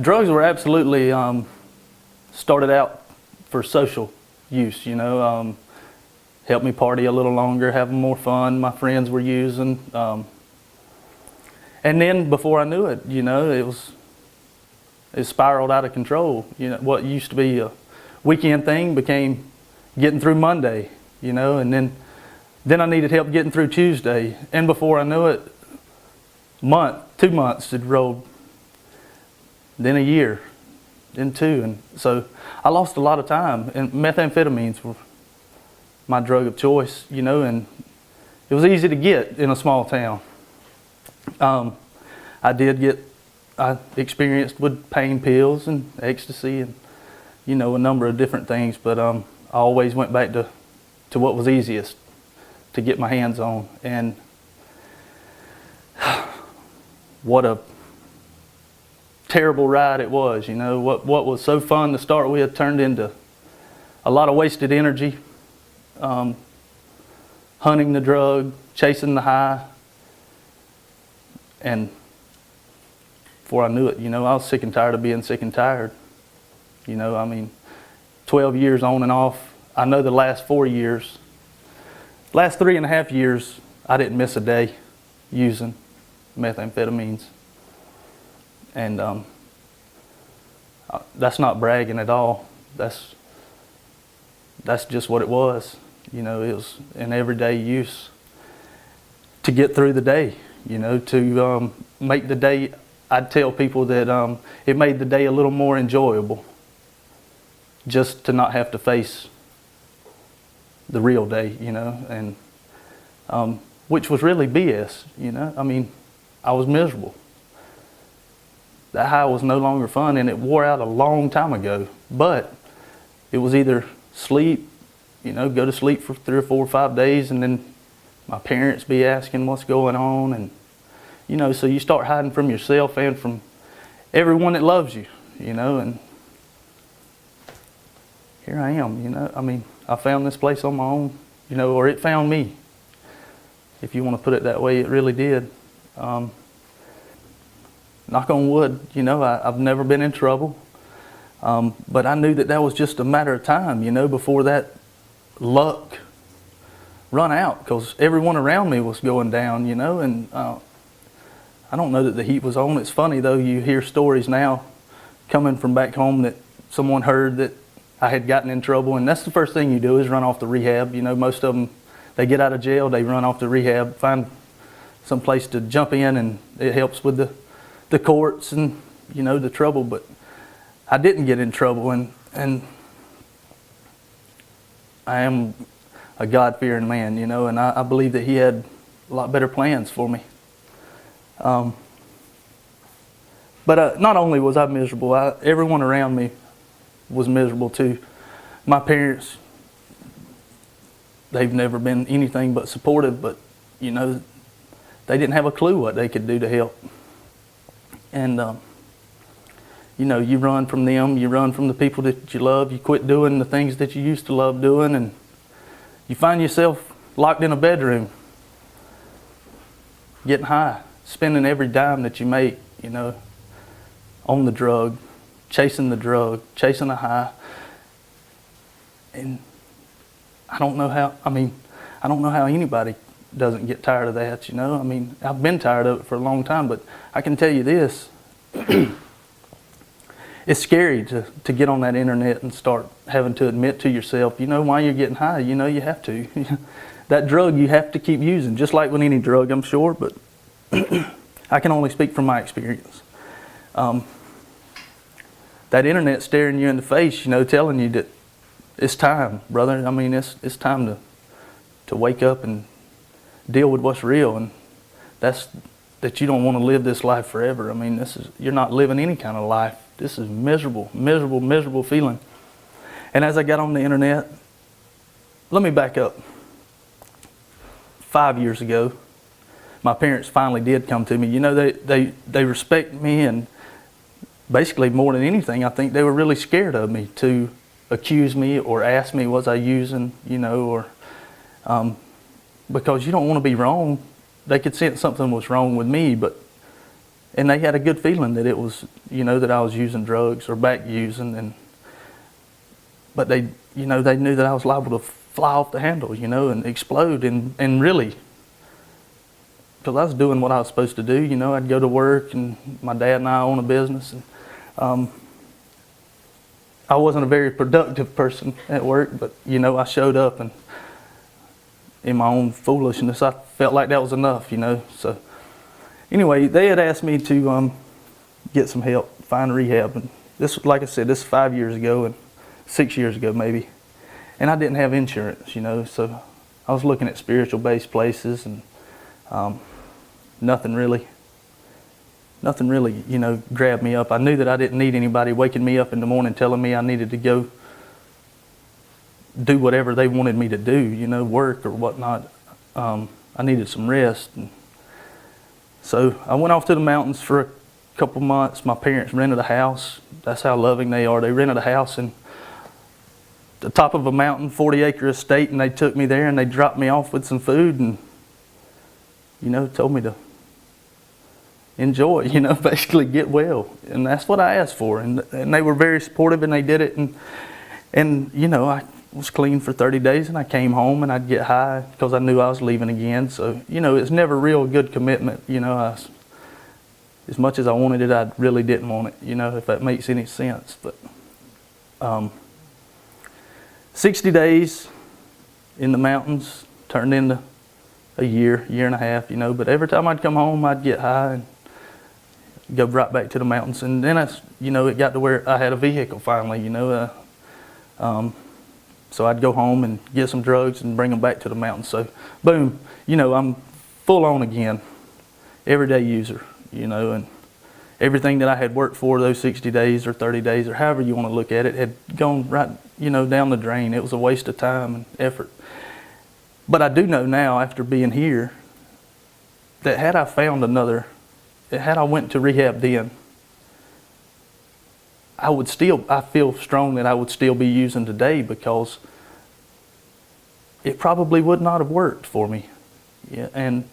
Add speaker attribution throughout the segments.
Speaker 1: Drugs were absolutely started out for social use, helped me party a little longer, having more fun. My friends were using. And then before I knew it, it spiraled out of control. What used to be a weekend thing became getting through Monday, and then I needed help getting through Tuesday. And before I knew it, 2 months had rolled, then a year, then 2. And so I lost a lot of time, and methamphetamines were my drug of choice, and it was easy to get in a small town. I experienced with pain pills and ecstasy and, a number of different things, but I always went back to what was easiest to get my hands on. And what a terrible ride it was, what was so fun to start with turned into a lot of wasted energy, hunting the drug, chasing the high, and before I knew it, I was sick and tired of being sick and tired. 12 years on and off. I know the last 4 years, last 3.5 years, I didn't miss a day using methamphetamines. And that's not bragging at all. That's just what it was. It was an everyday use to get through the day, to make the day. I'd tell people that it made the day a little more enjoyable just to not have to face the real day, and which was really BS, I was miserable. That high was no longer fun, and it wore out a long time ago. But it was either sleep, go to sleep for 3 or 4 or 5 days, and then my parents be asking what's going on, and so you start hiding from yourself and from everyone that loves you, and here I am, I found this place on my own, or it found me. If you want to put it that way, it really did. Knock on wood, I've never been in trouble. But I knew that was just a matter of time, before that luck run out, because everyone around me was going down, and I don't know that the heat was on. It's funny though, you hear stories now coming from back home that someone heard that I had gotten in trouble, and that's the first thing you do is run off to rehab. Most of them, they get out of jail, they run off to rehab, find some place to jump in, and it helps with the courts and the trouble. But I didn't get in trouble, and I am a God-fearing man, and I believe that He had a lot better plans for me. But not only was I miserable, everyone around me was miserable too. My parents, they've never been anything but supportive, but they didn't have a clue what they could do to help. And you run from them, you run from the people that you love, you quit doing the things that you used to love doing, and you find yourself locked in a bedroom, getting high, spending every dime that you make, on the drug, chasing the high. And I don't know how anybody doesn't get tired of that, I've been tired of it for a long time, but I can tell you this, it's scary to get on that internet and start having to admit to yourself, why you're getting high, you have to. That drug you have to keep using, just like with any drug, I'm sure, but I can only speak from my experience. That internet staring you in the face, telling you that it's time, brother. It's time to wake up and deal with what's real, and that's that you don't want to live this life forever. You're not living any kind of life. This is miserable, miserable, miserable feeling. And as I got on the internet, let me back up. 5 years ago, my parents finally did come to me. They respect me, and basically more than anything, I think they were really scared of me to accuse me or ask me was I using, or because you don't want to be wrong. They could sense something was wrong with me, but and they had a good feeling that it was, that I was using drugs or back using, but they, they knew that I was liable to fly off the handle, and explode, and really, because I was doing what I was supposed to do. I'd go to work, and my dad and I own a business, and I wasn't a very productive person at work, but I showed up, and in my own foolishness, I felt like that was enough, So anyway, they had asked me to get some help, find rehab, and this, like I said, this is 5 years ago, and 6 years ago maybe, and I didn't have insurance, so I was looking at spiritual-based places, and nothing really, grabbed me up. I knew that I didn't need anybody waking me up in the morning telling me I needed to go do whatever they wanted me to do, work or whatnot. I needed some rest. And so I went off to the mountains for a couple months. My parents rented a house. That's how loving they are. They rented a house in the top of a mountain, 40-acre estate, and they took me there and they dropped me off with some food and, told me to enjoy, basically get well. And that's what I asked for. And they were very supportive, and they did it. And I was clean for 30 days, and I came home and I'd get high because I knew I was leaving again. So, it's never real good commitment. As much as I wanted it, I really didn't want it, if that makes any sense. But 60 days in the mountains turned into a year and a half, but every time I'd come home, I'd get high and go right back to the mountains. And then it got to where I had a vehicle finally, so I'd go home and get some drugs and bring them back to the mountains. So boom, I'm full on again, everyday user, and everything that I had worked for those 60 days or 30 days or however you want to look at it had gone right, down the drain. It was a waste of time and effort. But I do know now, after being here, that had I went to rehab then, I feel strong that I would still be using today, because it probably would not have worked for me. Yeah, and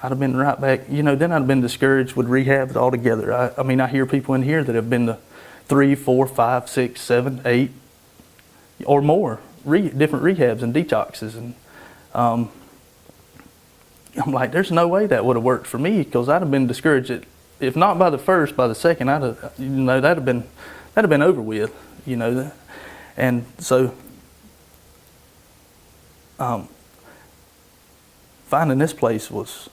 Speaker 1: I'd have been right back, then I'd have been discouraged with rehab altogether. I hear people in here that have been to 3, 4, 5, 6, 7, 8, or more different rehabs and detoxes. And I'm like, there's no way that would have worked for me, because I'd have been discouraged. If not by the first, by the second, that'd have been over with, And so finding this place was,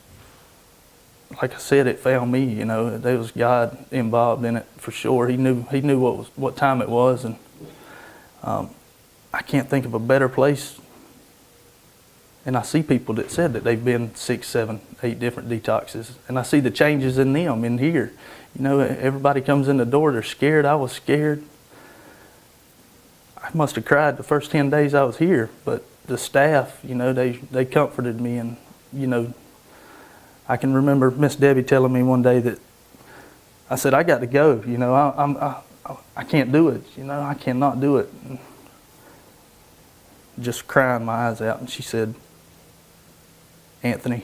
Speaker 1: like I said, it found me. There was God involved in it for sure. He knew what time it was, and I can't think of a better place. And I see people that said that they've been 6, 7, 8 different detoxes, and I see the changes in them in here. Everybody comes in the door, they're scared. I was scared. I must have cried the first 10 days I was here, but the staff, they comforted me. And I can remember Miss Debbie telling me one day that I said, I got to go. I can't do it. I cannot do it. And just crying my eyes out, and she said, Anthony,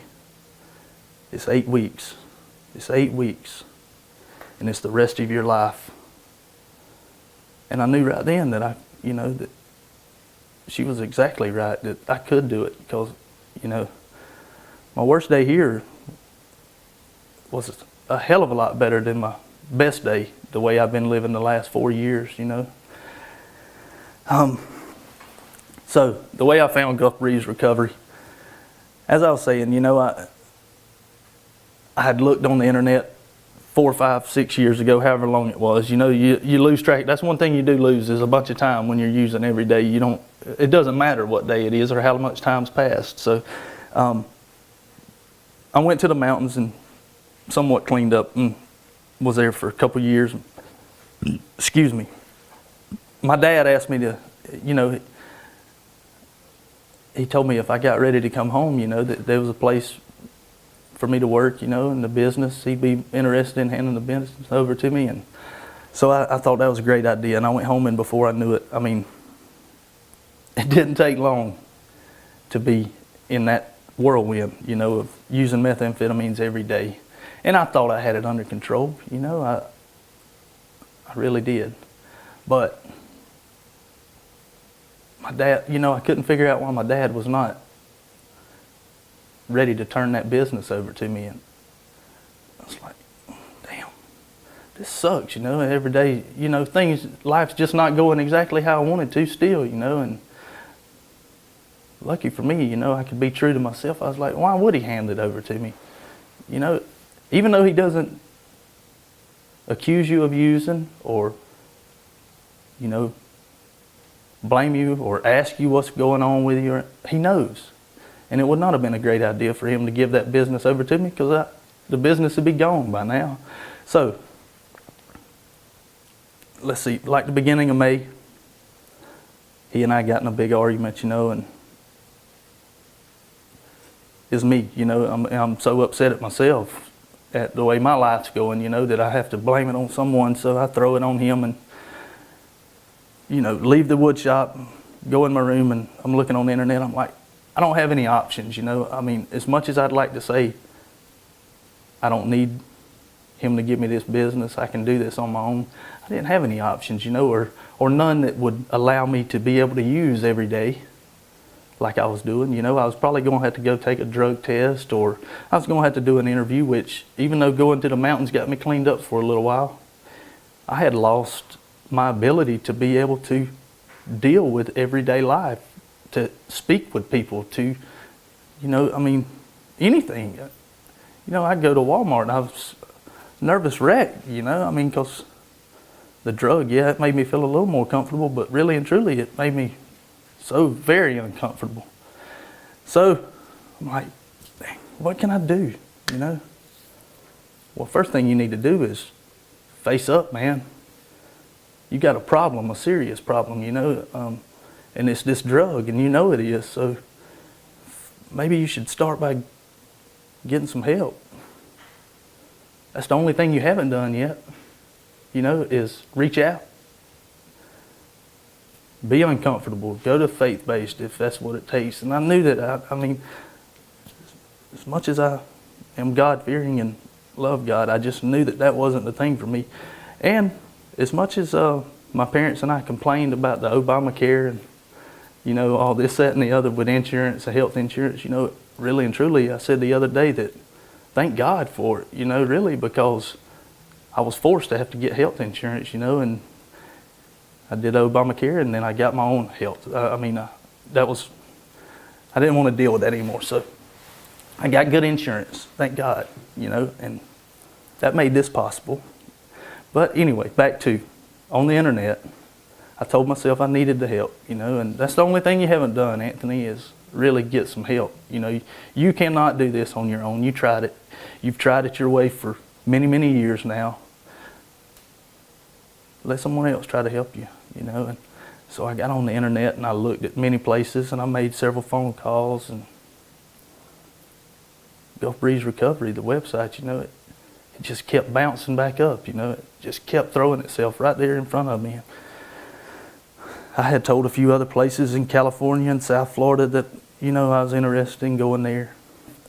Speaker 1: it's 8 weeks. It's 8 weeks, and it's the rest of your life. And I knew right then that that she was exactly right, that I could do it, because, my worst day here was a hell of a lot better than my best day, the way I've been living the last 4 years, So the way I found Gulf Breeze Recovery, as I was saying, I had looked on the internet 4, 5, 6 years ago, however long it was. You lose track. That's one thing you do lose, is a bunch of time when you're using every day. It doesn't matter what day it is or how much time's passed. So I went to the mountains and somewhat cleaned up and was there for a couple years. Excuse me. My dad asked me to, he told me if I got ready to come home, that there was a place for me to work, in the business. He'd be interested in handing the business over to me. And so I thought that was a great idea. And I went home, and before I knew it, it didn't take long to be in that whirlwind, of using methamphetamines every day. And I thought I had it under control, you know, I really did. But my dad, you know, I couldn't figure out why my dad was not ready to turn that business over to me. And I was like, damn, this sucks, you know, every day, you know, life's just not going exactly how I wanted to still, you know, and lucky for me, you know, I could be true to myself. I was like, why would he hand it over to me? You know, even though he doesn't accuse you of using or, you know, blame you or ask you what's going on with you, he knows. And it would not have been a great idea for him to give that business over to me, because the business would be gone by now. So, let's see, like the beginning of May, he and I got in a big argument, you know, and it's me, you know, I'm so upset at myself at the way my life's going, you know, that I have to blame it on someone, so I throw it on him and, you know, leave the wood shop, go in my room, and I'm looking on the internet. I'm like, I don't have any options, you know. I mean, as much as I'd like to say I don't need him to give me this business, I can do this on my own, I didn't have any options, you know, or none that would allow me to be able to use every day like I was doing. You know, I was probably going to have to go take a drug test, or I was going to have to do an interview, which, even though going to the mountains got me cleaned up for a little while, I had lost my ability to be able to deal with everyday life, to speak with people, to, you know, I mean, anything. You know, I'd go to Walmart and I was nervous wreck, you know, I mean, because the drug, yeah, it made me feel a little more comfortable, but really and truly it made me so very uncomfortable. So I'm like, what can I do, you know? Well, first thing you need to do is face up, man. You got a problem, a serious problem, you know, and it's this drug, and you know it is. So maybe you should start by getting some help. That's the only thing you haven't done yet, you know, is reach out. Be uncomfortable. Go to faith-based if that's what it takes. And I knew that, I mean, as much as I am God-fearing and love God, I just knew that that wasn't the thing for me. And as much as my parents and I complained about the Obamacare and, you know, all this, that, and the other with insurance, health insurance, you know, really and truly, I said the other day that thank God for it, you know, really, because I was forced to have to get health insurance, you know, and I did Obamacare, and then I got my own health. I didn't want to deal with that anymore, so I got good insurance, thank God, you know, and that made this possible. But anyway, back to, on the internet, I told myself I needed the help, you know, and that's the only thing you haven't done, Anthony, is really get some help. You know, you cannot do this on your own. You tried it. You've tried it your way for many, many years now. Let someone else try to help you, you know. And so I got on the internet and I looked at many places, and I made several phone calls, and Gulf Breeze Recovery, the website, you know, it just kept bouncing back up, you know. It just kept throwing itself right there in front of me. I had told a few other places in California and South Florida that, you know, I was interested in going there.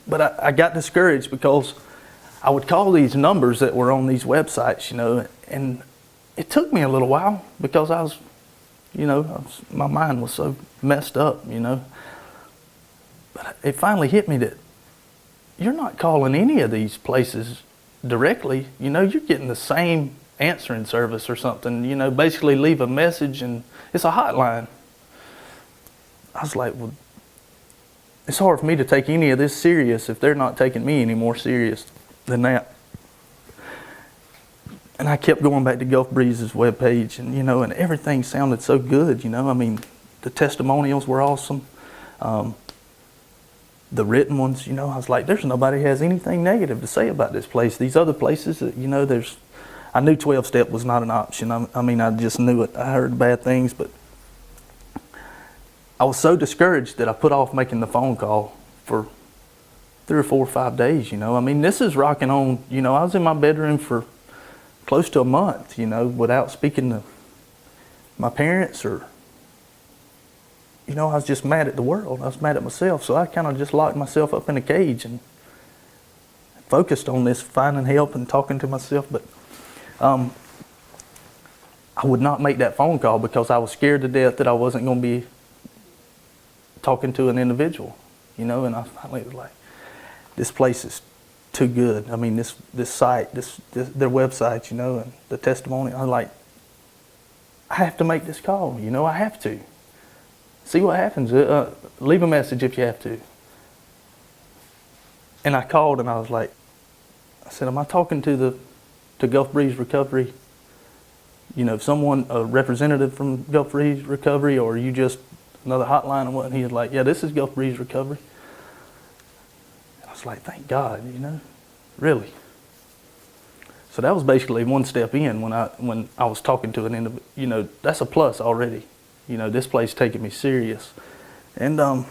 Speaker 1: But I got discouraged because I would call these numbers that were on these websites, you know, and it took me a little while because I was, you know, my mind was so messed up, you know. But it finally hit me that you're not calling any of these places directly, you know, you're getting the same answering service or something, you know, basically leave a message, and it's a hotline. I was like, well, it's hard for me to take any of this serious if they're not taking me any more serious than that. And I kept going back to Gulf Breeze's webpage, and, you know, and everything sounded so good, you know. I mean, the testimonials were awesome. The written ones, you know, I was like, there's nobody has anything negative to say about this place. These other places, you know, I knew 12-step was not an option. I mean, I just knew it. I heard bad things, but I was so discouraged that I put off making the phone call for 3 or 4 or 5 days, you know. I mean, this is rocking on, you know, I was in my bedroom for close to a month, you know, without speaking to my parents, or, you know, I was just mad at the world. I was mad at myself. So I kind of just locked myself up in a cage and focused on this, finding help and talking to myself, but I would not make that phone call because I was scared to death that I wasn't going to be talking to an individual, and I finally was like, this place is too good. I mean, this site, their website, and the testimony, I was like, I have to make this call, I have to. See what happens. Leave a message if you have to. And I called and I was like, I said, am I talking to Gulf Breeze Recovery? Someone, a representative from Gulf Breeze Recovery, or are you just another hotline or what? And he was like, yeah, this is Gulf Breeze Recovery. And I was like, thank God, really. So that was basically one step in when I was talking to an individual. That's a plus already. This place taking me serious. And I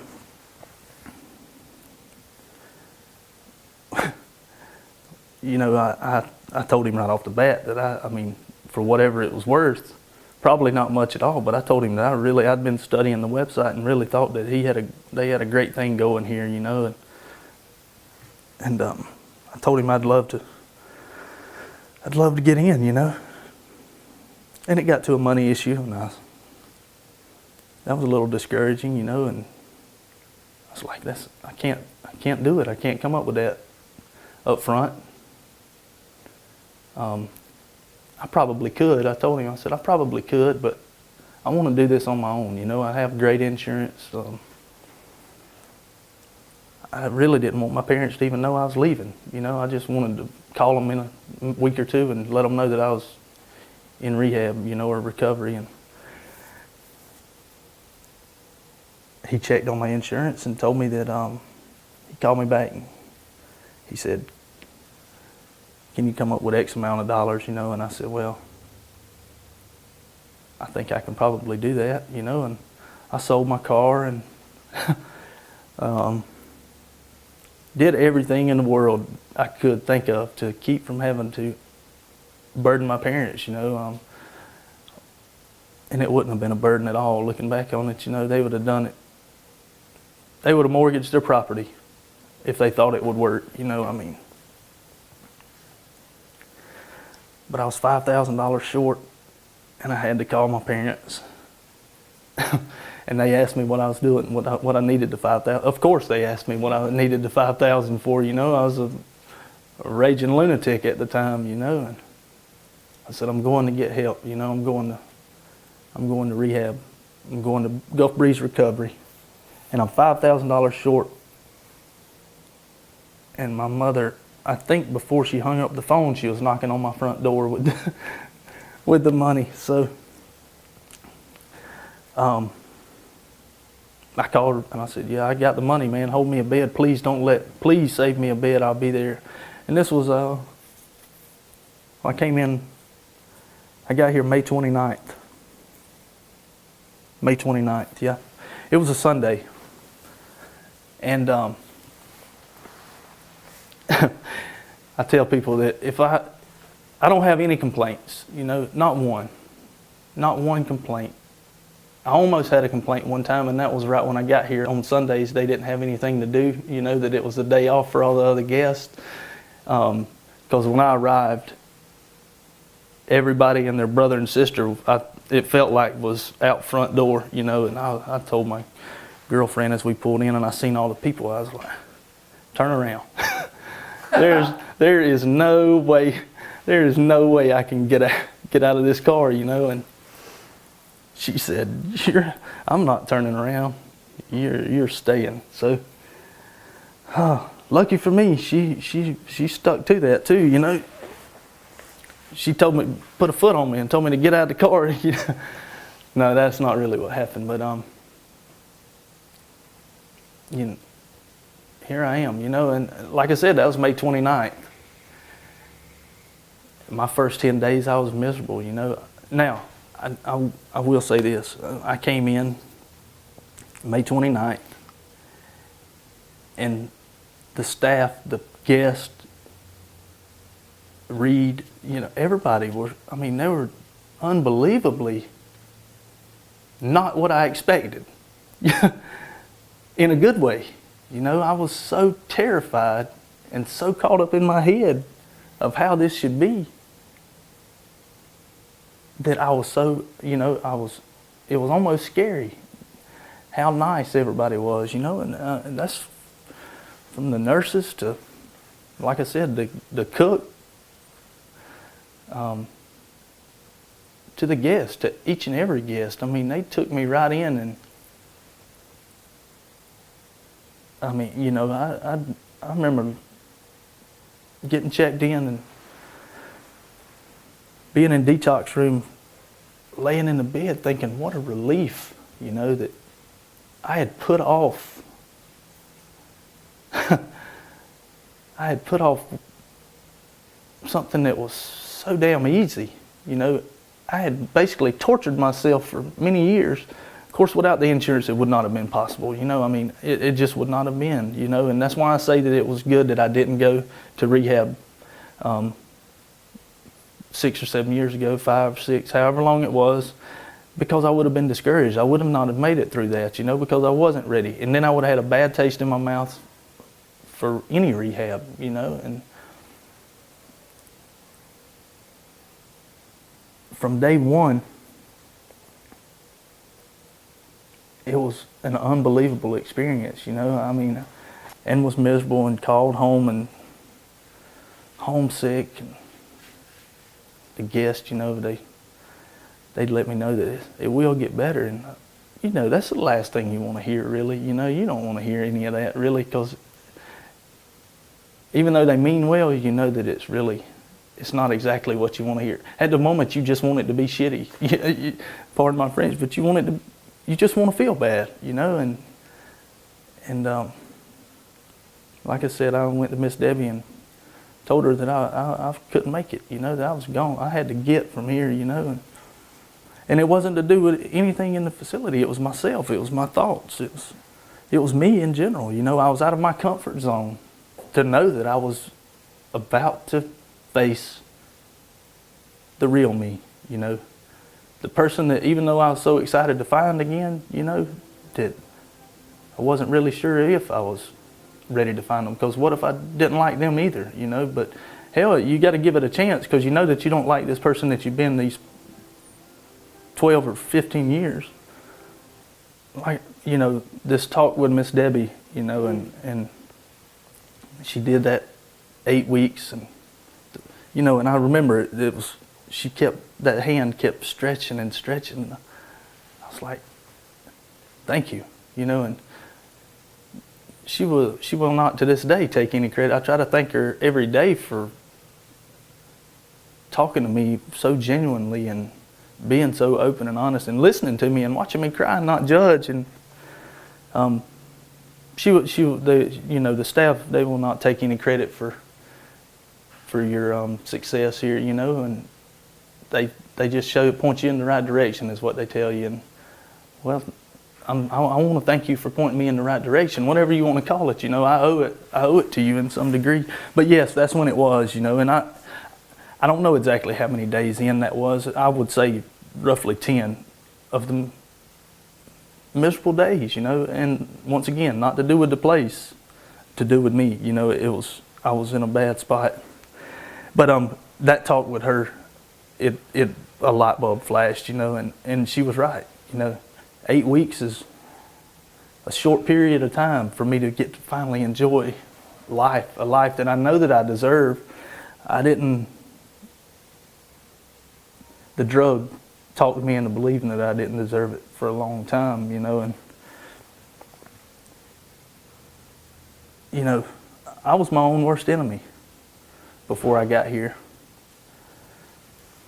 Speaker 1: told him right off the bat that I mean, for whatever it was worth, probably not much at all, but I told him that I'd been studying the website and really thought that they had a great thing going here, and I told him I'd love to get in, and it got to a money issue, and that was a little discouraging, and I was like, I can't do it. I can't come up with that up front. I probably could. I told him, I said, I probably could, but I want to do this on my own. I have great insurance. I really didn't want my parents to even know I was leaving. I just wanted to call them in a week or two and let them know that I was in rehab, or recovery. And he checked on my insurance and told me that he called me back and he said, can you come up with X amount of dollars, and I said, well, I think I can probably do that, and I sold my car and did everything in the world I could think of to keep from having to burden my parents, and it wouldn't have been a burden at all. Looking back on it, they would have done it. They would have mortgaged their property if they thought it would work, But I was $5,000 short, and I had to call my parents. And they asked me what I was doing, what I needed the $5,000. Of course, they asked me what I needed the $5,000 for. I was a raging lunatic at the time. And I said, I'm going to get help. I'm going to rehab. I'm going to Gulf Breeze Recovery, and I'm $5,000 short. And my mother, I think before she hung up the phone, she was knocking on my front door with the money. So I called her and I said, yeah, I got the money, man. Hold me a bed. Please save me a bed. I'll be there. And this was, I came in, I got here May 29th. May 29th, yeah. It was a Sunday. And I tell people that if I don't have any complaints, not one complaint. I almost had a complaint one time, and that was right when I got here. On Sundays, they didn't have anything to do, that it was the day off for all the other guests. Because when I arrived, everybody and their brother and sister, it felt like was out front door, and I told my girlfriend as we pulled in and I seen all the people, I was like, turn around. There is no way I can get out of this car, and she said, I'm not turning around. You're staying. So, lucky for me, she stuck to that too, She told me, put a foot on me and told me to get out of the car. No, that's not really what happened, but here I am, and like I said, that was May 29th. My first 10 days, I was miserable, Now, I will say this. I came in May 29th, and the staff, the guests, Reed, everybody they were unbelievably not what I expected. In a good way. I was so terrified and so caught up in my head of how this should be that I was so, it was almost scary how nice everybody was, and that's from the nurses to, like I said, the cook, to the guests, to each and every guest. I mean, they took me right in, and I mean, I remember getting checked in and being in detox room, laying in the bed thinking, what a relief, that I had put off. I had put off something that was so damn easy, I had basically tortured myself for many years. Of course, without the insurance, it would not have been possible, it just would not have been, and that's why I say that it was good that I didn't go to rehab 6 or 7 years ago, 5 or 6, however long it was, because I would have been discouraged. I would have not have made it through that, because I wasn't ready. And then I would have had a bad taste in my mouth for any rehab, and from day one, it was an unbelievable experience, and was miserable and called home and homesick. And the guests, they'd let me know that it will get better. And, that's the last thing you want to hear, really. You don't want to hear any of that, really, because even though they mean well, that it's not exactly what you want to hear. At the moment, you just want it to be shitty. Pardon my French, but you just want to feel bad, and like I said, I went to Miss Debbie and told her that I couldn't make it, that I was gone. I had to get from here, and it wasn't to do with anything in the facility. It was myself. It was my thoughts. It was me in general. I was out of my comfort zone to know that I was about to face the real me, the person that, even though I was so excited to find again, that I wasn't really sure if I was ready to find them, because what if I didn't like them either, but hell, you got to give it a chance, because that you don't like this person that you've been these 12 or 15 years. Like, this talk with Miss Debbie, and she did that 8 weeks, and and I remember it was, that hand kept stretching and stretching, and I was like, thank you, and she will not to this day take any credit. I try to thank her every day for talking to me so genuinely and being so open and honest and listening to me and watching me cry and not judge. And the staff, they will not take any credit for your success here, and they just point you in the right direction is what they tell you. And well, I want to thank you for pointing me in the right direction, whatever you want to call it. I owe it to you in some degree. But yes, that's when it was. And I don't know exactly how many days in that was. I would say roughly 10 of them miserable days. And once again, not to do with the place, to do with me. I was in a bad spot. But that talk with her, a light bulb flashed. And she was right. 8 weeks is a short period of time for me to get to finally enjoy life, a life that I know that I deserve. The drug talked me into believing that I didn't deserve it for a long time, and I was my own worst enemy before I got here.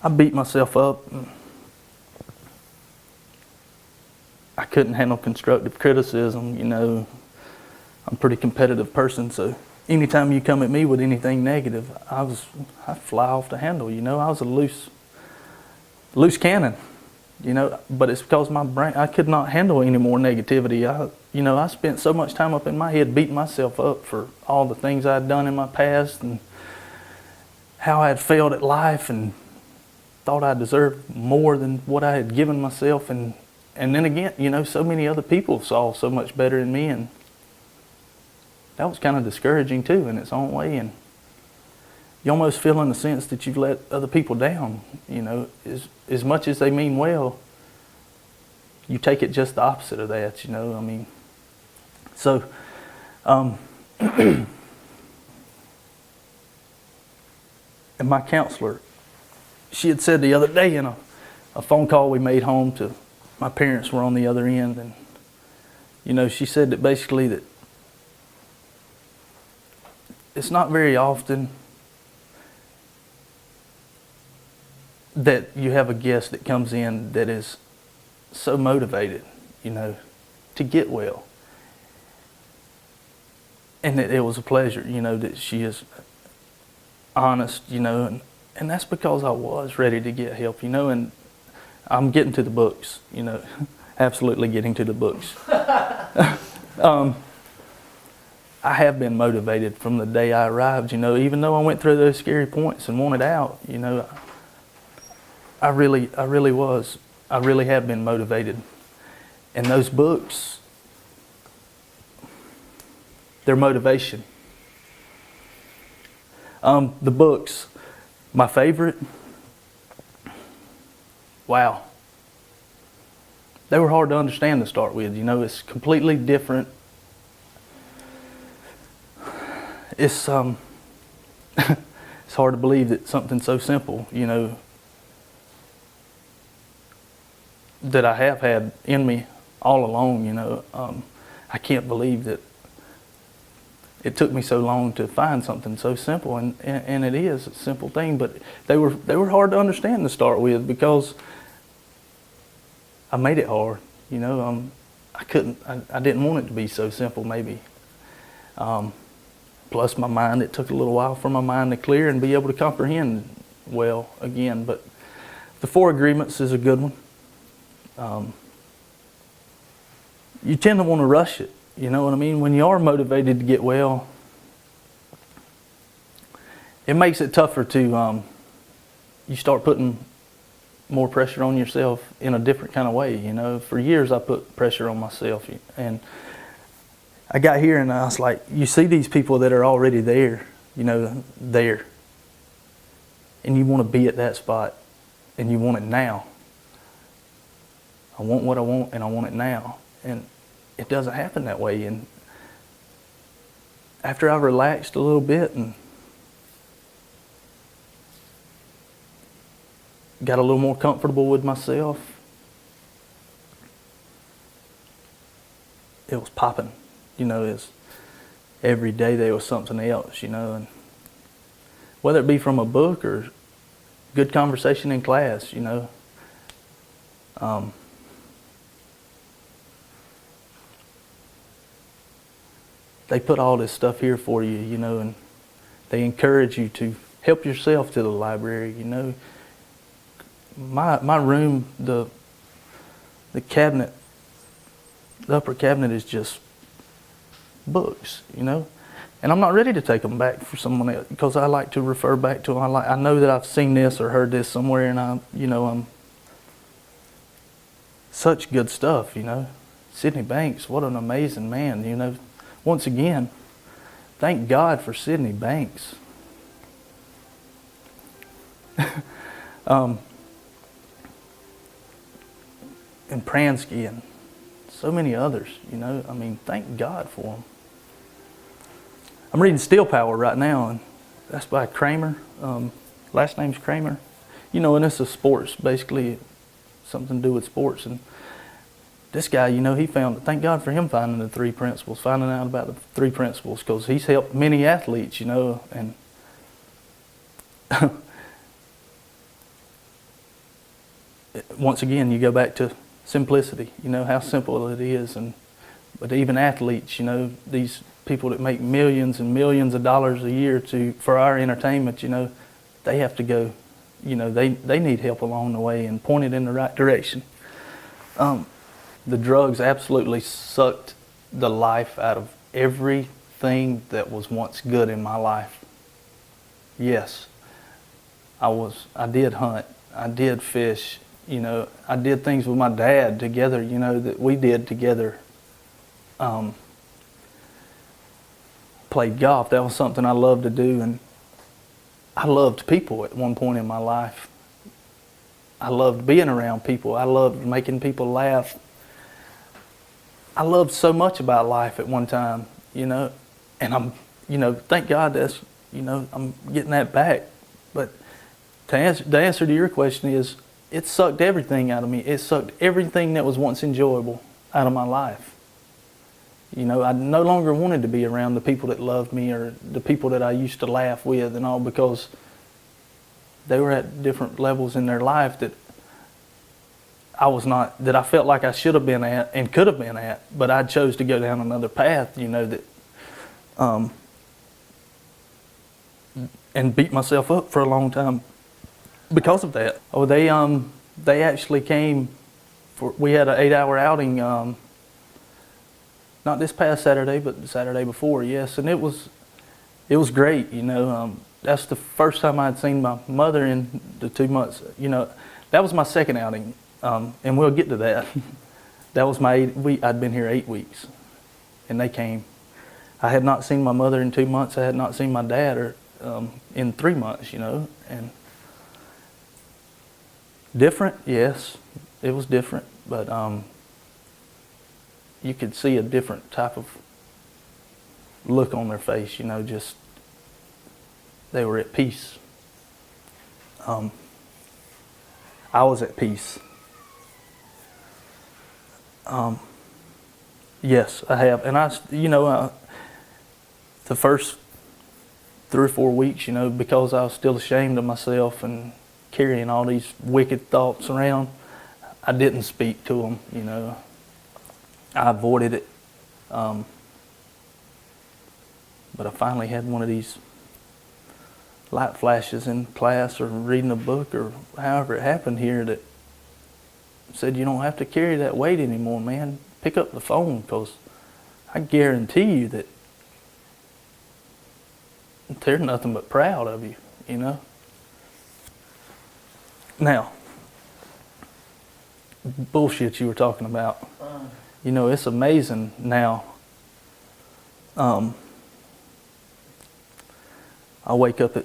Speaker 1: I beat myself up. I couldn't handle constructive criticism, I'm a pretty competitive person, so anytime you come at me with anything negative, I'd fly off the handle, I was a loose cannon, but it's because my brain, I could not handle any more negativity. I spent so much time up in my head beating myself up for all the things I'd done in my past and how I had failed at life and thought I deserved more than what I had given myself. And then again, so many other people saw so much better in me, and that was kind of discouraging too in its own way. And you almost feel in the sense that you've let other people down, you know, as much as they mean well, you take it just the opposite of that, you know, I mean. So, and my counselor, she had said the other day in a phone call we made home to, my parents were on the other end, and, you know, she said that basically that it's not very often that you have a guest that comes in that is so motivated, you know, to get well. And that it was a pleasure, you know, that she is honest, you know, and that's because I was ready to get help, you know, and I'm getting to the books, you know, absolutely getting to the books. I have been motivated from the day I arrived, you know, even though I went through those scary points and wanted out, you know, I really was. I really have been motivated. And those books, they're motivation. The books, my favorite, wow. They were hard to understand to start with, you know, it's completely different. It's it's hard to believe that something so simple, you know, that I have had in me all along, you know. I can't believe that it took me so long to find something so simple, and it is a simple thing, but they were hard to understand to start with because I made it hard, you know. I didn't want it to be so simple, maybe. Plus my mind, it took a little while for my mind to clear and be able to comprehend well again. But the 4 agreements is a good one. You tend to want to rush it, you know what I mean? When you are motivated to get well, it makes it tougher to, you start putting more pressure on yourself in a different kind of way, you know. For years I put pressure on myself, and I got here and I was like, you see these people that are already there, you know, there. And you want to be at that spot, and you want it now. I want what I want, and I want it now. And it doesn't happen that way. And after I relaxed a little bit and got a little more comfortable with myself, it was popping. You know, every day there was something else, you know. And whether it be from a book or good conversation in class, you know. They put all this stuff here for you, you know, and they encourage you to help yourself to the library, you know. My room, the cabinet, the upper cabinet is just books, you know. And I'm not ready to take them back for someone else because I like to refer back to them. I know that I've seen this or heard this somewhere, and I'm such good stuff, you know. Sidney Banks, what an amazing man, you know. Once again, thank God for Sidney Banks. And Pransky and so many others, you know. I mean, thank God for them. I'm reading Steel Power right now, and that's by Kramer. Last name's Kramer. You know, and it's a sports, basically something to do with sports. And this guy, you know, he found, thank God for him finding the 3 principles, finding out about the 3 principles, because he's helped many athletes, you know. And once again, you go back to simplicity, you know, how simple it is. But even athletes, you know, these people that make millions and millions of dollars a year for our entertainment, you know, they have to go, you know, they need help along the way and pointed in the right direction. The drugs absolutely sucked the life out of everything that was once good in my life. Yes, I did hunt, I did fish, you know, I did things with my dad together, you know, that we did together. played golf. That was something I loved to do, and I loved people at one point in my life. I loved being around people. I loved making people laugh. I loved so much about life at one time, and I'm, thank God that's, I'm getting that back. But the answer to your question is, it sucked everything out of me. It sucked everything that was once enjoyable out of my life. I no longer wanted to be around the people that loved me or the people that I used to laugh with and all, because they were at different levels in their life that I felt like I should have been at and could have been at, but I chose to go down another path, and beat myself up for a long time because of that. Oh, they actually came we had an 8-hour outing, not this past Saturday, but the Saturday before, yes, and it was great, That's the first time I'd seen my mother in the 2 months, That was my second outing, and we'll get to that. That was I'd been here 8 weeks, and they came. I had not seen my mother in 2 months. I had not seen my dad in 3 months, and different, yes, it was different, but you could see a different type of look on their face, just they were at peace. I was at peace. Yes, I have, and the first 3 or 4 weeks, because I was still ashamed of myself and carrying all these wicked thoughts around, I didn't speak to them, I avoided it. But I finally had one of these light flashes in class or reading a book or however it happened here that said, you don't have to carry that weight anymore, man. Pick up the phone, because I guarantee you that they're nothing but proud of you, Now, bullshit you were talking about. It's amazing now. I wake up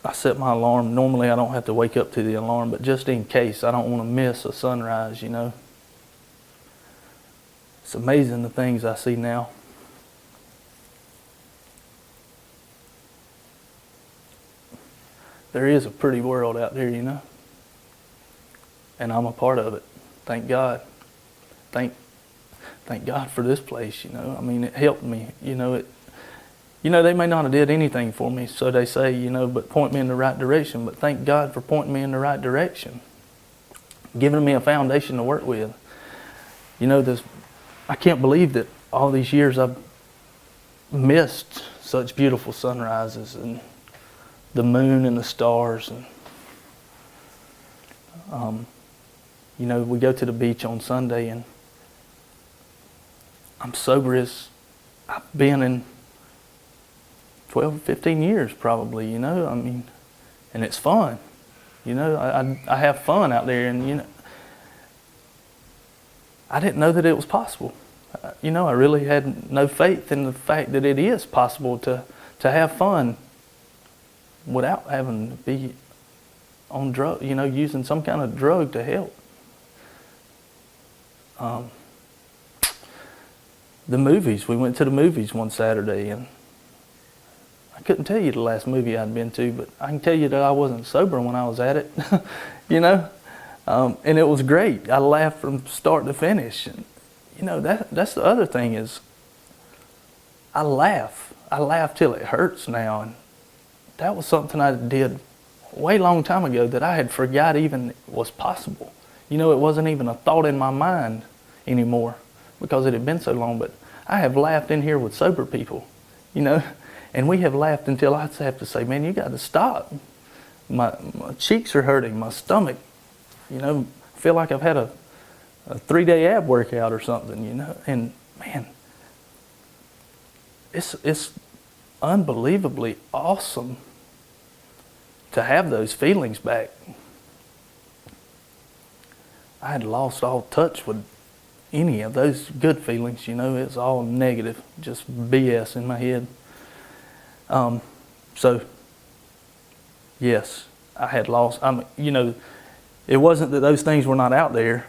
Speaker 1: I set my alarm. Normally I don't have to wake up to the alarm, but just in case, I don't want to miss a sunrise, It's amazing the things I see now. There is a pretty world out there, and I'm a part of it. Thank God. Thank God for this place, it helped me, they may not have did anything for me, so they say, but point me in the right direction. But thank God for pointing me in the right direction, giving me a foundation to work with. I can't believe that all these years I've missed such beautiful sunrises and the moon and the stars. And we go to the beach on Sunday, and I'm sober as I've been in 12, 15 years probably, and it's fun. I have fun out there, and, I didn't know that it was possible. I really had no faith in the fact that it is possible to have fun without having to be on drug, using some kind of drug to help. The movies, we went to the movies one Saturday, and I couldn't tell you the last movie I'd been to, but I can tell you that I wasn't sober when I was at it, and it was great. I laughed from start to finish. And, that's the other thing is, I laugh till it hurts now, and that was something I did way long time ago that I had forgot even was possible. It wasn't even a thought in my mind anymore because it had been so long, but I have laughed in here with sober people, and we have laughed until I have to say, man, you got to stop. My cheeks are hurting, my stomach, feel like I've had a 3-day ab workout or something, and man, it's unbelievably awesome to have those feelings back. I had lost all touch with any of those good feelings, it's all negative, just BS in my head. So, yes, I had lost. It wasn't that those things were not out there.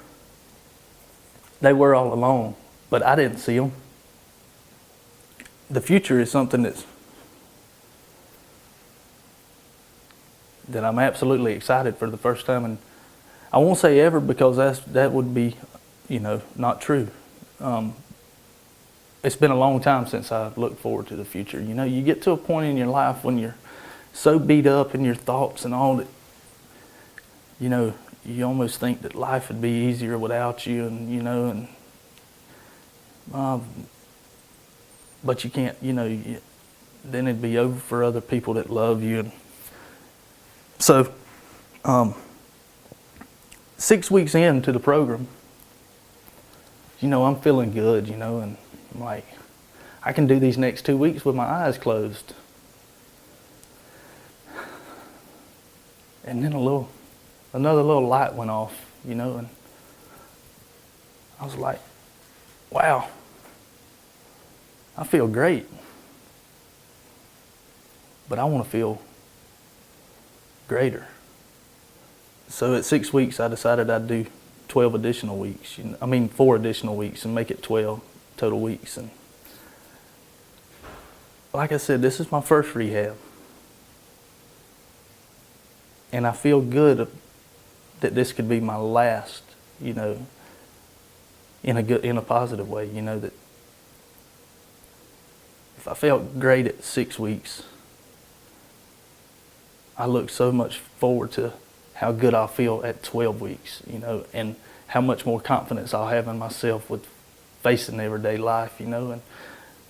Speaker 1: They were all along, but I didn't see them. The future is something that I'm absolutely excited for the first time, and I won't say ever, because that would be, not true. It's been a long time since I looked forward to the future. You get to a point in your life when you're so beat up in your thoughts and all that, you almost think that life would be easier without you, and but you can't, then it'd be over for other people that love you. And so, 6 weeks into the program, I'm feeling good, and I'm like, I can do these next 2 weeks with my eyes closed. And then another little light went off, and I was like, wow, I feel great. But I want to feel greater. So at 6 weeks, I decided I'd do 12 additional weeks. 4 additional weeks, and make it 12 total weeks. And like I said, this is my first rehab. And I feel good that this could be my last, in a positive way, that if I felt great at 6 weeks, I look so much forward to how good I'll feel at 12 weeks, and how much more confidence I'll have in myself with facing everyday life, and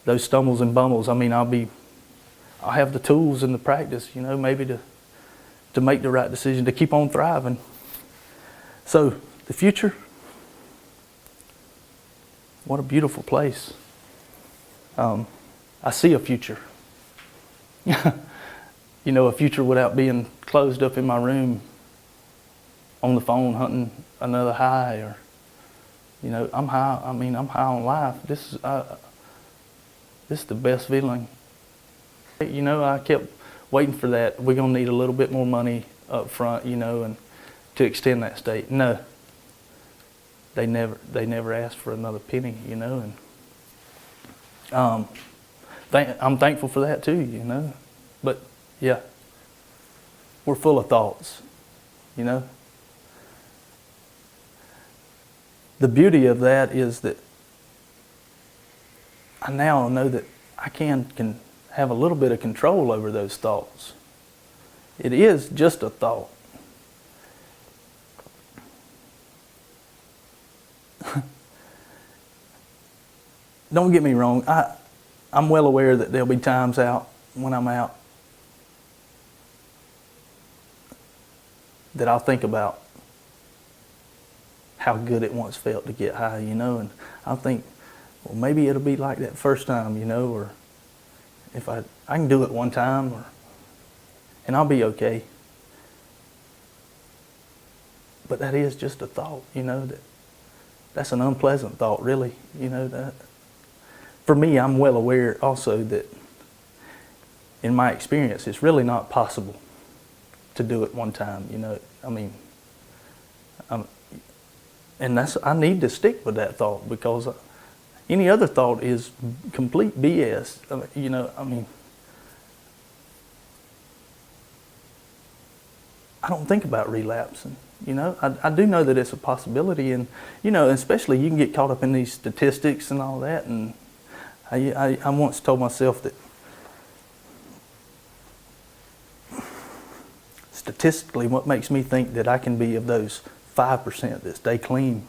Speaker 1: those stumbles and bumbles. I'll have the tools and the practice, maybe to make the right decision, to keep on thriving. So the future, what a beautiful place. I see a future. A future without being closed up in my room on the phone hunting another high, or I'm high. I'm high on life. This is the best feeling. I kept waiting for that. We're gonna need a little bit more money up front, and to extend that state. No, they never asked for another penny, and I'm thankful for that too, But yeah, we're full of thoughts, The beauty of that is that I now know that I can have a little bit of control over those thoughts. It is just a thought. Don't get me wrong, I'm well aware that there'll be times out when I'm out that I'll think about how good it once felt to get high, and I'll think, well, maybe it'll be like that first time, or if I can do it one time, and I'll be okay. But that is just a thought, that's an unpleasant thought, really, that. For me, I'm well aware also that in my experience, it's really not possible to do it one time, and I need to stick with that thought, because any other thought is complete BS. I don't think about relapsing. I do know that it's a possibility, and especially you can get caught up in these statistics and all that. And I once told myself that statistically, what makes me think that I can be of those 5% that stay clean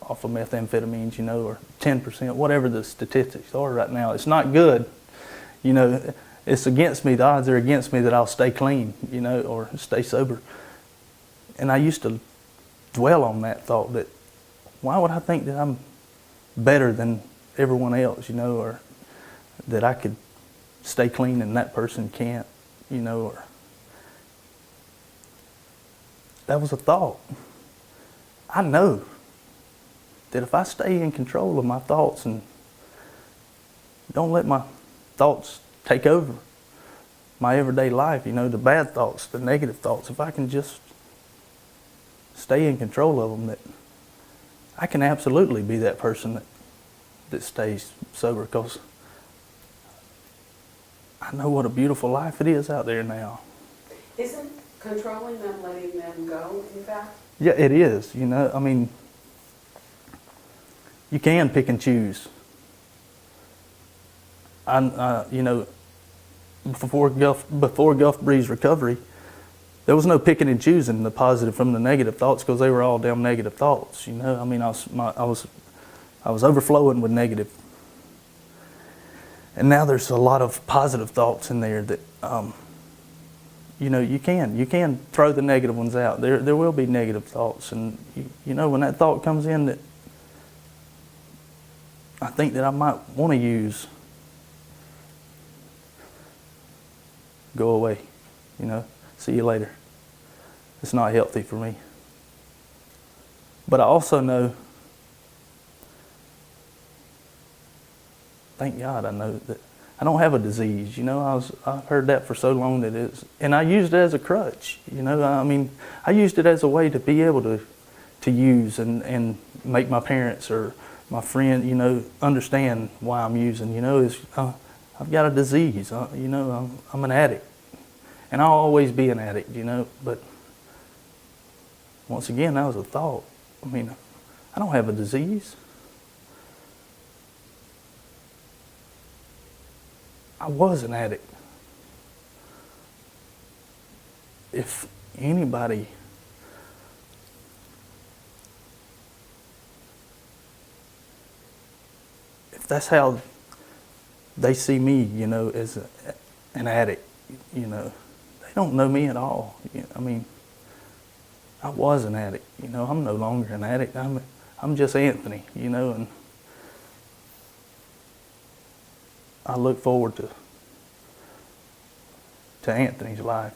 Speaker 1: off of methamphetamines, or 10%, whatever the statistics are right now. It's not good. It's against me. The odds are against me that I'll stay clean, or stay sober. And I used to dwell on that thought, that why would I think that I'm better than everyone else, or that I could stay clean and that person can't, or that was a thought. I know that if I stay in control of my thoughts and don't let my thoughts take over, my everyday life, the bad thoughts, the negative thoughts, if I can just stay in control of them, that I can absolutely be that person that stays sober, because I know what a beautiful life it is out there now.
Speaker 2: Isn't controlling them letting them go, in fact?
Speaker 1: Yeah, it is. I mean, you can pick and choose. Before Gulf Breeze recovery, there was no picking and choosing the positive from the negative thoughts, because they were all damn negative thoughts. I mean, I was overflowing with negative. And now there's a lot of positive thoughts in there that, you can throw the negative ones out. There will be negative thoughts, and when that thought comes in that I think that I might want to use, go away. See you later. It's not healthy for me. But I also know, thank God I know that I don't have a disease. I've heard that for so long that it's, and I used it as a crutch. I mean, I used it as a way to be able to use and make my parents or my friend, understand why I'm using. I've got a disease. I'm an addict, and I'll always be an addict. But once again, that was a thought. I mean, I don't have a disease. I was an addict. If anybody if that's how they see me, as an addict, they don't know me at all. I mean, I was an addict. I'm no longer an addict. I'm just Anthony. And I look forward to Anthony's life.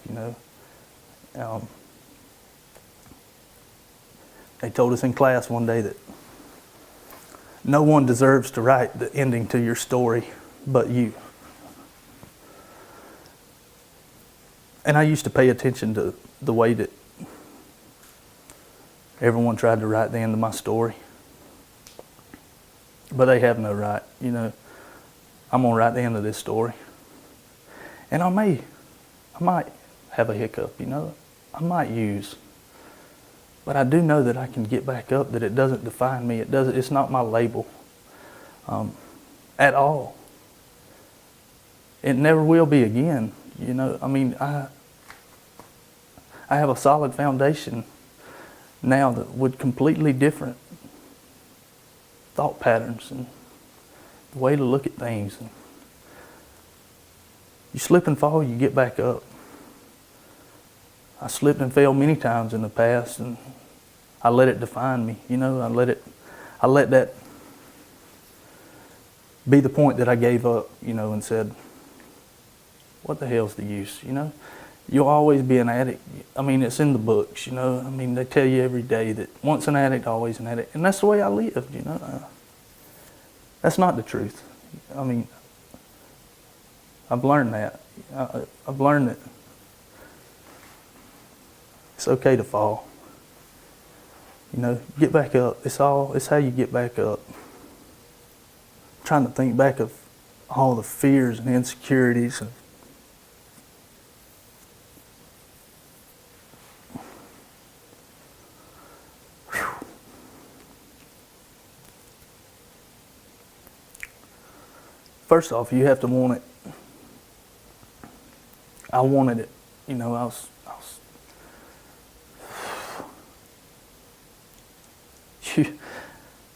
Speaker 1: They told us in class one day that no one deserves to write the ending to your story but you. And I used to pay attention to the way that everyone tried to write the end of my story. But they have no right. I'm going to write the end of this story. And I might have a hiccup, I might use. But I do know that I can get back up, that it doesn't define me. It's not my label at all. It never will be again. I mean, I have a solid foundation now that with completely different thought patterns and the way to look at things. And you slip and fall, you get back up. I slipped and fell many times in the past, and I let it define me. I let that be the point that I gave up, and said, what the hell's the use, You'll always be an addict. I mean, it's in the books, I mean, they tell you every day that once an addict, always an addict. And that's the way I lived, That's not the truth. I mean, I've learned that. I've learned that it's okay to fall. Get back up. It's how you get back up. I'm trying to think back of all the fears and insecurities and first off, you have to want it. I wanted it.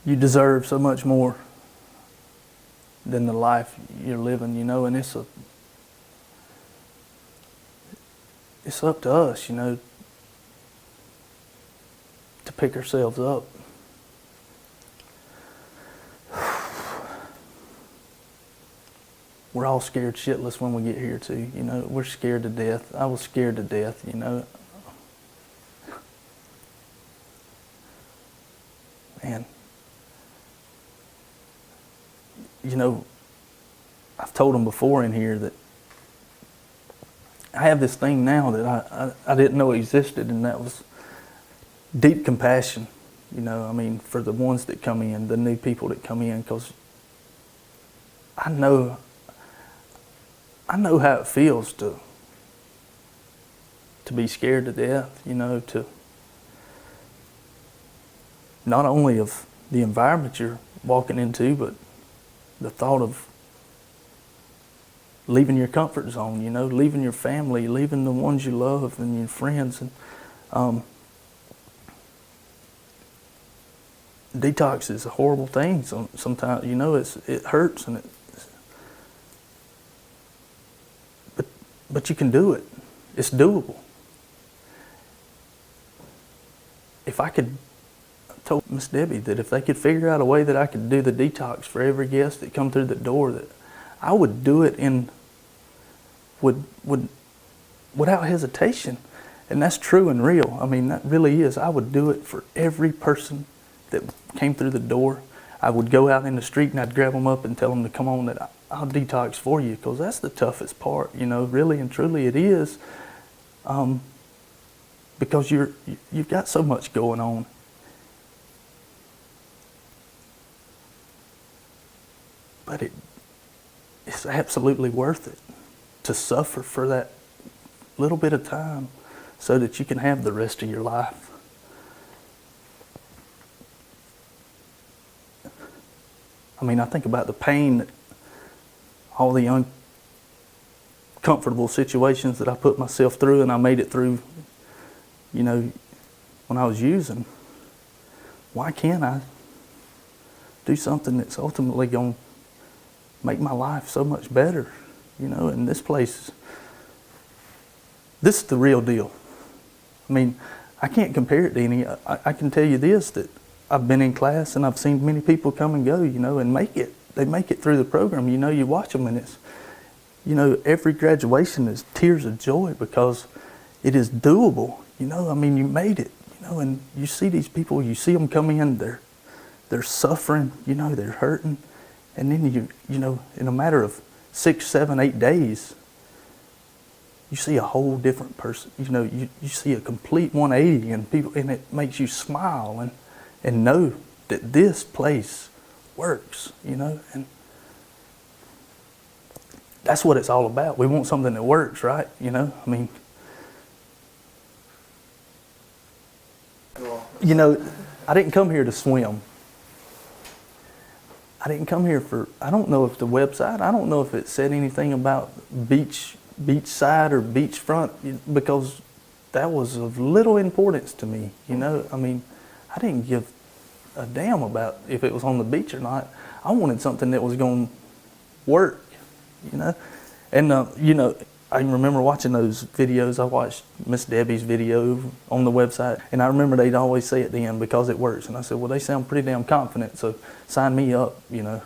Speaker 1: You deserve so much more than the life you're living, and it's up to us, to pick ourselves up. We're all scared shitless when we get here too, we're scared to death. I was scared to death, Man. I've told them before in here that I have this thing now that I didn't know existed, and that was deep compassion. You know, I mean, for the ones that come in, the new people that come in, because I know how it feels to be scared to death, you know, to not only of the environment you're walking into, but the thought of leaving your comfort zone, you know, leaving your family, leaving the ones you love and your friends. And detox is a horrible thing. Sometimes, you know, it hurts, and but you can do it. It's doable. If I could, I told Miss Debbie that if they could figure out a way that I could do the detox for every guest that come through the door, that I would do it without hesitation. And that's true and real. I mean, that really is. I would do it for every person that came through the door. I would go out in the street and I'd grab them up and tell them to come on, that I'll detox for you, because that's the toughest part, you know, really and truly it is. Because you've got so much going on. But it's absolutely worth it to suffer for that little bit of time so that you can have the rest of your life. I mean, I think about the pain that all the uncomfortable situations that I put myself through, and I made it through, you know, when I was using. Why can't I do something that's ultimately going to make my life so much better? You know, and this is the real deal. I mean, I can't compare it to any. I can tell you this, that I've been in class and I've seen many people come and go, you know, and make it. They make it through the program. You know, you watch them and it's, you know, every graduation is tears of joy because it is doable. You know, I mean, you made it, you know, and you see these people, you see them come in, they're suffering, you know, they're hurting. And then you know, in a matter of 6, 7, 8 days, you see a whole different person. You know, you see a complete 180 and people, and it makes you smile and know that this place works, you know, and that's what it's all about. We want something that works, right? You know, I mean, you know, I didn't come here to swim. I didn't come here for, I don't know if the website, I don't know if it said anything about beach side or beachfront, because that was of little importance to me, you know. I mean, I didn't give a damn about if it was on the beach or not. I wanted something that was going to work, you know. And, you know, I remember watching those videos. I watched Miss Debbie's video on the website, and I remember they'd always say at the end, because it works. And I said, well, they sound pretty damn confident, so sign me up, you know.